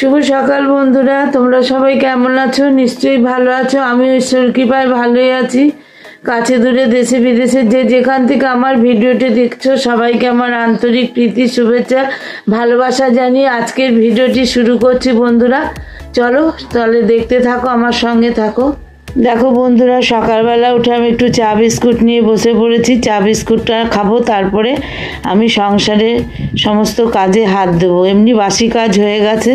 শুভ সকাল বন্ধুরা, তোমরা সবাই কেমন আছো? নিশ্চয়ই ভালো আছো। আমি ঈশ্বর কৃপায় ভালোই আছি। কাছে দূরে দেশে বিদেশে যে যেখান থেকে আমার ভিডিওটি দেখছো সবাইকে আমার আন্তরিক প্রীতি শুভেচ্ছা ভালোবাসা জানিয়ে আজকের ভিডিওটি শুরু করছি। বন্ধুরা চলো তাহলে দেখতে থাকো, আমার সঙ্গে থাকো। দেখো বন্ধুরা, সকালবেলা উঠে আমি একটু চা বিস্কুট নিয়ে বসে পড়েছি। চা বিস্কুটটা খাবো, তারপরে আমি সংসারের সমস্ত কাজে হাত দেবো। এমনি বাসি কাজ হয়ে গেছে,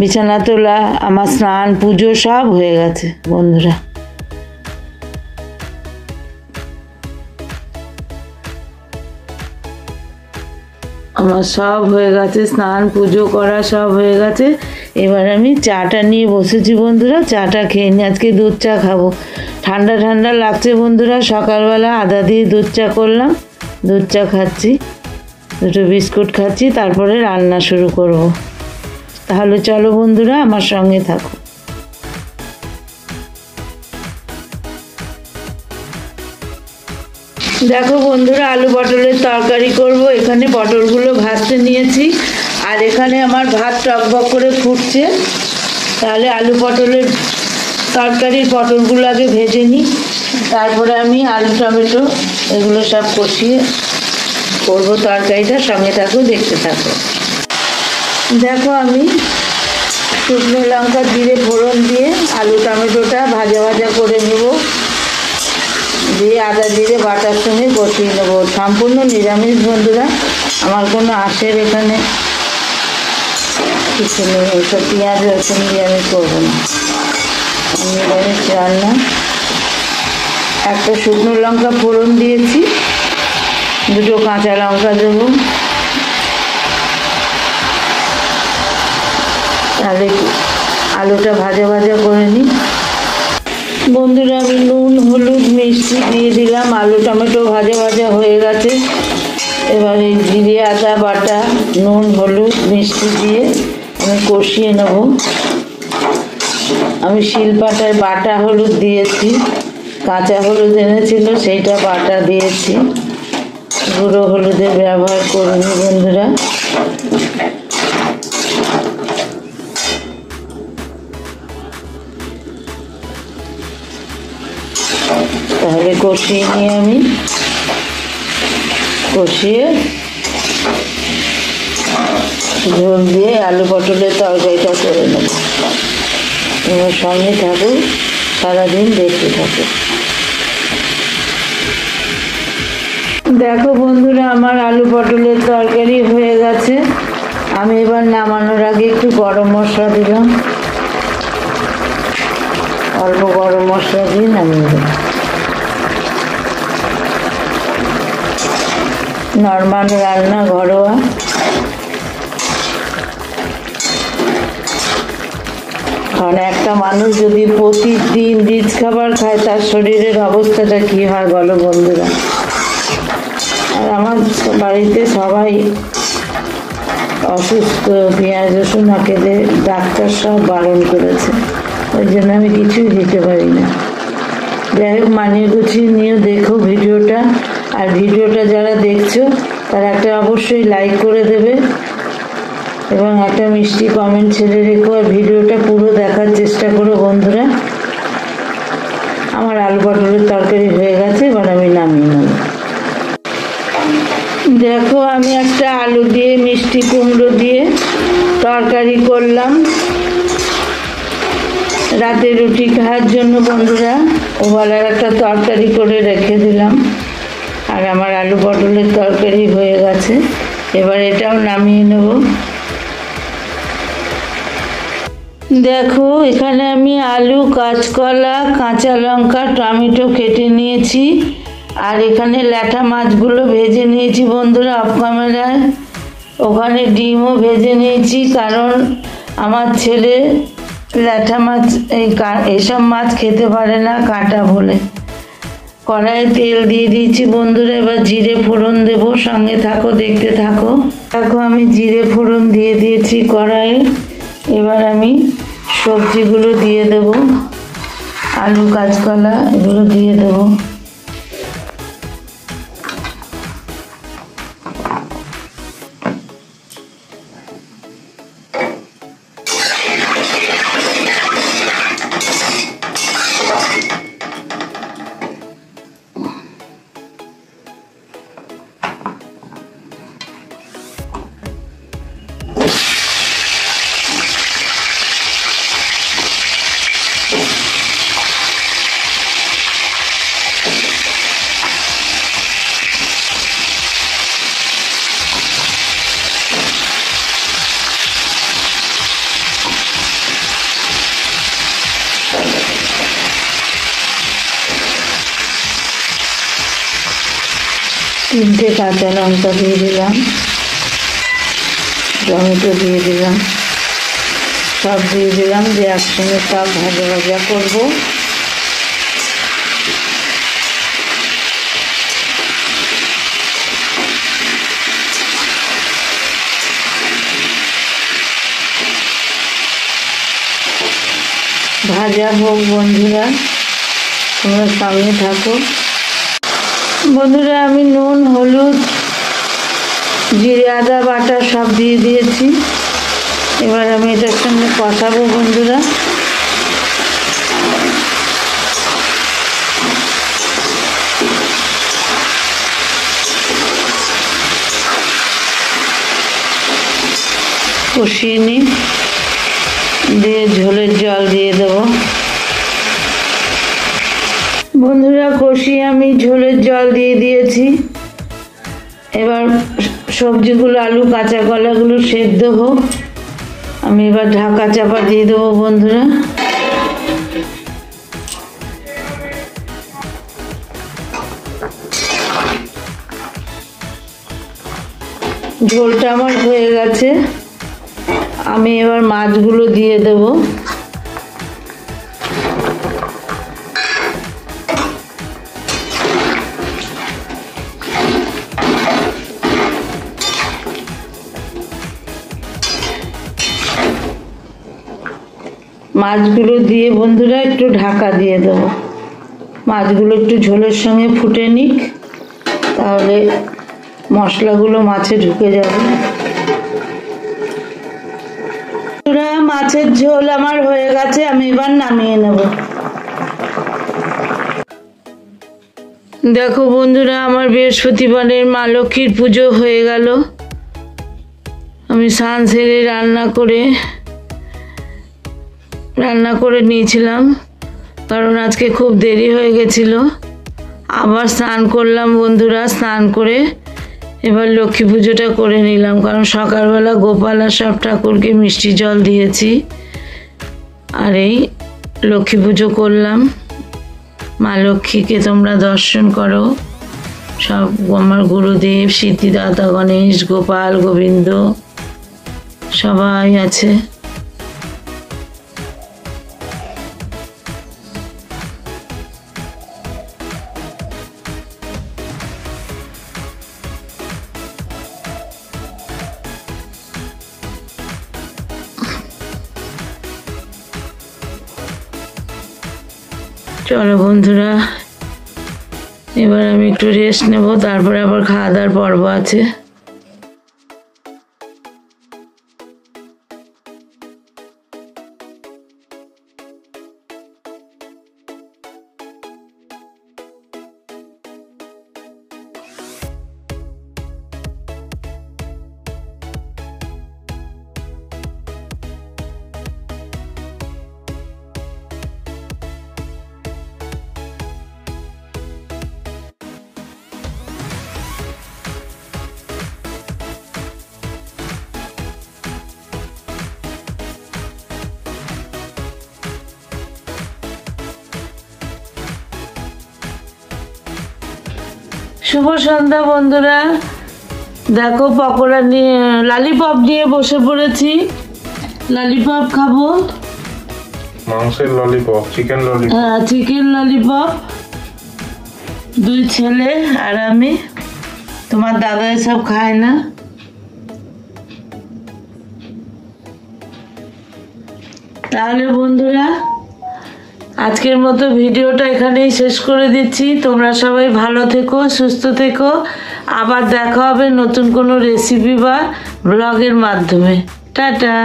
বিছানা তোলা, আমার স্নান পুজো সব হয়ে গেছে বন্ধুরা। আমার সব হয়ে গেছে, স্নান পুজো করা সব হয়ে গেছে। এবার আমি চাটা নিয়ে বসেছি বন্ধুরা। চাটা খেয়ে নিই, আজকে দুধ চা খাবো। ঠান্ডা ঠান্ডা লাগছে বন্ধুরা। সকালবেলা আদা দিয়ে দুধ চা করলাম, দুধ চা খাচ্ছি, দুটো বিস্কুট খাচ্ছি, তারপরে রান্না শুরু করব। তাহলে চলো বন্ধুরা আমার সঙ্গে থাকো। দেখো বন্ধুরা, আলু পটলের তরকারি করব। এখানে পটলগুলো ভাজতে নিয়েছি, আর এখানে আমার ভাত টকবক করে ফুটছে। তাহলে আলু পটলের তরকারির পটলগুলো আগে ভেজে নিই, তারপরে আমি আলু টমেটো এগুলো সব কষিয়ে করবো তরকারিটা। সঙ্গে থাকো, দেখতে থাকো। দেখো আমি শুকনো লঙ্কা জিরে ফোড়ন দিয়ে আলু টমেটোটা ভাজা ভাজা করে নেব, দিয়ে আদা জিরে বাটার সঙ্গে কষিয়ে নেবো। সম্পূর্ণ নিরামিষ বন্ধুরা, আমার কোনো আঁশের এখানে কিছু নেই। ওইসব পেঁয়াজ রসুন দিয়ে আমি করবো না, নিরামিষ রান্না। একটা শুকনো লঙ্কা ফোড়ন দিয়েছি, দুটো কাঁচা লঙ্কা দেবো। তাহলে আলুটা ভাজা ভাজা করে নিই বন্ধুরা। আমি নুন হলুদ মিষ্টি দিয়ে দিলাম, আলু টমেটো ভাজা ভাজা হয়ে গেছে। এবারে জিরে আদা বাটা নুন হলুদ মিষ্টি দিয়ে আমি কষিয়ে নেব। আমি শিলপাটায় বাটা হলুদ দিয়েছি, কাঁচা হলুদ এনেছিল সেইটা বাটা দিয়েছি, গুঁড়ো হলুদের ব্যবহার করিনি বন্ধুরা। তাহলে কষিয়ে নিয়ে আমি কষিয়ে ঝোল দিয়ে আলু পটলের তরকারিটা করে নেব। তোমার সঙ্গে থাকো, সারাদিন দেখতে থাকো। দেখো বন্ধুরা, আমার আলু পটলের তরকারি হয়ে গেছে। আমি এবার নামানোর আগে একটু গরম মশলা দিলাম, অল্প গরম মশলা দিয়ে নামিয়ে দিলাম। নর্মাল রান্না, ঘরোয়া। কারণ একটা মানুষ যদি প্রতিদিন রিচ খাবার খায়, তার শরীরের অবস্থাটা কি হয় বলো বন্ধুরা। আর আমার বাড়িতে সবাই অসুস্থ, পেঁয়াজ রসুন না খেলে ডাক্তার সব বারণ করেছে, ওই জন্য আমি কিছুই দিতে পারি না। যাই হোক, মানিয়ে গুছিয়ে নিয়েও দেখো ভিডিওটা। আর ভিডিওটা যারা দেখছো তারা একটা অবশ্যই লাইক করে দেবে এবং একটা মিষ্টি কমেন্ট ছেড়ে রেখো। আর ভিডিওটা পুরো দেখার চেষ্টা করো বন্ধুরা। আমার আলু পটলের তরকারি হয়ে গেছে, এবার আমি নামিয়ে নেব। দেখো আমি একটা আলু দিয়ে মিষ্টি কুমড়ো দিয়ে তরকারি করলাম রাতে রুটি খাওয়ার জন্য বন্ধুরা। ওবেলার একটা তরকারি করে রেখে দিলাম, আর আমার আলু পটলের তরকারি হয়ে গেছে। এবার এটাও নামিয়ে নেব। দেখো এখানে আমি আলু, কাঁচকলা, কাঁচা লঙ্কা, টমেটো কেটে নিয়েছি, আর এখানে ল্যাঠা মাছগুলো ভেজে নিয়েছি বন্ধুরা অফ ক্যামেরায়। ওখানে ডিমও ভেজে নিয়েছি, কারণ আমার ছেলে ল্যাঠা মাছ এইসব মাছ খেতে পারে না কাঁটা বলে। কড়াইয়ে তেল দিয়ে দিয়েছি বন্ধুরা। এবার জিরে ফোড়ন দেবো, সঙ্গে থাকো, দেখতে থাকো। দেখো আমি জিরে ফোড়ন দিয়ে দিয়েছি কড়াইয়ে। এবার আমি সবজিগুলো দিয়ে দেব, আলু কাঁচকলা এগুলো দিয়ে দেবো। 3টে কাঁচা লঙ্কা দিয়ে দিলাম, টমেটো দিয়ে দিলাম, সব দিয়ে দিলাম, দিয়ে একসঙ্গে সব ভাজা ভাজা করবো। ভাজা হোক বন্ধুরা, তোমরা সঙ্গে থাকো। বন্ধুরা আমি নুন, হলুদ, জিরে আদা বাটা সব দিয়ে দিয়েছি। এবার আমি এটার সঙ্গে কষাবো বন্ধুরা। কষিয়ে নিই, দিয়ে ঝোলের জল দিয়ে দেবো বন্ধুরা। কষিয়ে আমি ঝোলের জল দিয়ে দিয়েছি। এবার সবজিগুলো, আলু কাঁচা কলাগুলো সেদ্ধ হোক। আমি এবার ঢাকা চাপা দিয়ে দেবো বন্ধুরা। ঝোলটা আমার হয়ে গেছে, আমি এবার মাছগুলো দিয়ে দেবো। মাছগুলো দিয়ে বন্ধুরা একটু ঢাকা দিয়ে দেবো। মাছগুলো একটু ঝোলের সঙ্গে ফুটে নিক, তাহলে মশলাগুলো মাছে ঢুকে যাবে। মাছের ঝোল আমার হয়ে গেছে, আমি এবার নামিয়ে নেব। দেখো বন্ধুরা, আমার বৃহস্পতিবারের মা লক্ষ্মীর পুজো হয়ে গেল। আমি স্নান সেরে রান্না করে নিয়েছিলাম, কারণ আজকে খুব দেরি হয়ে গেছিল। আবার স্নান করলাম বন্ধুরা। স্নান করে এবার লক্ষ্মী পুজোটা করে নিলাম, কারণ সকালবেলা গোপাল আর সব ঠাকুরকে মিষ্টি জল দিয়েছি, আর এই লক্ষ্মী পুজো করলাম। মা লক্ষ্মীকে তোমরা দর্শন করো। সব আমার গুরুদেব, সিদ্ধিদাতা গণেশ, গোপাল, গোবিন্দ সবাই আছে। চলো বন্ধুরা, এবার আমি একটু রেস্ট নেব, তারপরে আবার খাওয়া দাওয়ার পর্ব আছে। শুভ সন্ধ্যা বন্ধুরা। দেখো পকোড়া নিয়ে, লালিপপ নিয়ে বসে পড়েছি। লালিপপ খাবো, মাংসের ললিপপ, চিকেন ললিপপ। হ্যাঁ, চিকেন ললিপপ। 2 ছেলে আর আমি। তোমার দাদা এসব খায় না। তাহলে বন্ধুরা, আজকের মতো ভিডিওটা এখানেই শেষ করে দিচ্ছি। তোমরা সবাই ভালো থেকো, সুস্থ থেকো। আবার দেখা হবে নতুন কোনো রেসিপি বা ব্লগের মাধ্যমে। টাটা।